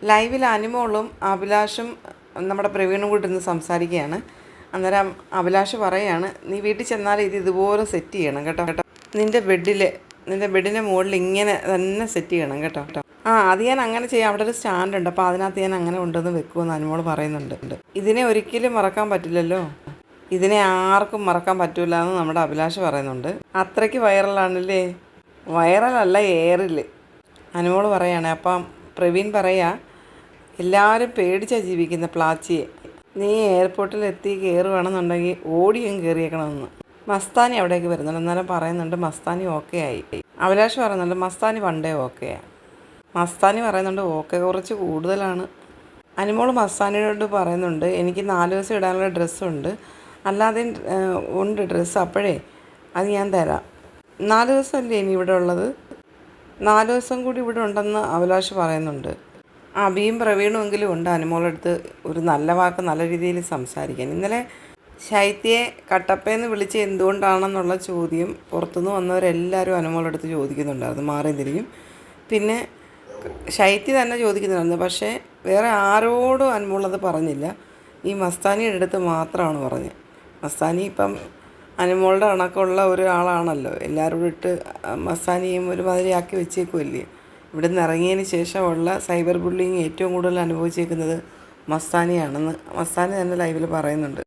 ലൈവിൽ അനിമോളും അഭിലാഷും നമ്മുടെ പ്രവീണും കൂടി ഇരുന്ന് സംസാരിക്കുകയാണ്. അന്നേരം അഭിലാഷ് പറയുകയാണ്, നീ വീട്ടിൽ ചെന്നാൽ ഇതുപോലെ സെറ്റ് ചെയ്യണം കേട്ടോ. നിൻ്റെ ബെഡിൻ്റെ മുകളിൽ ഇങ്ങനെ തന്നെ സെറ്റ് ചെയ്യണം കേട്ടോ. അത് ഞാൻ അങ്ങനെ ചെയ്യാം. അവിടെ ഒരു സ്റ്റാൻഡുണ്ട്, അപ്പോൾ അതിനകത്ത് ഞാൻ അങ്ങനെ കൊണ്ടുവന്ന് വെക്കുമെന്ന് അനിമോൾ പറയുന്നുണ്ട്. ഇതിനെ ഒരിക്കലും മറക്കാൻ പറ്റില്ലല്ലോ, ഇതിനെ ആർക്കും മറക്കാൻ പറ്റില്ല എന്ന് നമ്മുടെ അഭിലാഷ് പറയുന്നുണ്ട്. അത്രയ്ക്ക് വൈറലാണല്ലേ. വൈറലല്ല, എയറിൽ അനിമോൾ പറയാണ്. അപ്പം പ്രവീൺ പറയാ, എല്ലാവരും പേടിച്ചാണ് ജീവിക്കുന്ന പ്ലാച്ചിയെ. നീ എയർപോർട്ടിൽ എത്തി കയറുകയാണെന്നുണ്ടെങ്കിൽ ഓടിയും കയറിയേക്കണമെന്ന്. മസ്താനി അവിടേക്ക് വരുന്നുണ്ട്. എന്നാലും പറയുന്നുണ്ട് മസ്താനി ഓക്കെ ആയി. അഭിലാഷ് പറയുന്നുണ്ട് മസ്താനി പണ്ടേ ഓക്കെയാണ്. മസ്താനി പറയുന്നുണ്ട് ഓക്കെ കുറച്ച് കൂടുതലാണ്. അനിമോൾ മസ്താനിയോട് പറയുന്നുണ്ട്, എനിക്ക് 4 ദിവസം ഇടാനുള്ള ഡ്രസ്സുണ്ട്, അല്ലാതെ ഉണ്ട് ഡ്രസ്സ്, അപ്പോഴേ അത് ഞാൻ തരാം. 4 ദിവസമല്ലേ ഇനി ഇവിടെ ഉള്ളത്, 4 ദിവസം കൂടി ഇവിടെ ഉണ്ടെന്ന് അഭിലാഷ് പറയുന്നുണ്ട്. അബിയും പ്രവീണും എങ്കിലും ഉണ്ട് അനുമോളടുത്ത് ഒരു നല്ല വാക്ക് നല്ല രീതിയിൽ സംസാരിക്കാൻ. ഇന്നലെ ശൈത്യയെ കട്ടപ്പയെന്ന് വിളിച്ച് എന്തുകൊണ്ടാണെന്നുള്ള ചോദ്യം പുറത്തുനിന്ന് വന്നവരെല്ലാവരും അനുമോളടുത്ത് ചോദിക്കുന്നുണ്ടായിരുന്നു, മാറിയും തിരിഞ്ഞും. പിന്നെ ശൈത്യ തന്നെ ചോദിക്കുന്നുണ്ടായിരുന്നു, പക്ഷേ വേറെ ആരോടും അനുമോളത് പറഞ്ഞില്ല. ഈ മസ്താനിയുടെ അടുത്ത് മാത്രമാണ് പറഞ്ഞത്. മസ്താനി ഇപ്പം അനുമോളുടെ കണക്കുള്ള ഒരാളാണല്ലോ, എല്ലാവരും ഇട്ട് മസ്താനിയും ഒരുമാതിരിയാക്കി വെച്ചേക്കുമല്ലേ. ഇവിടെ നിന്ന് ഇറങ്ങിയതിന് ശേഷമുള്ള സൈബർ ബുള്ളിങ് ഏറ്റവും കൂടുതൽ അനുഭവിച്ചേക്കുന്നത് മസ്താനിയാണെന്ന് മസ്താനി തന്നെ ലൈവിൽ പറയുന്നുണ്ട്.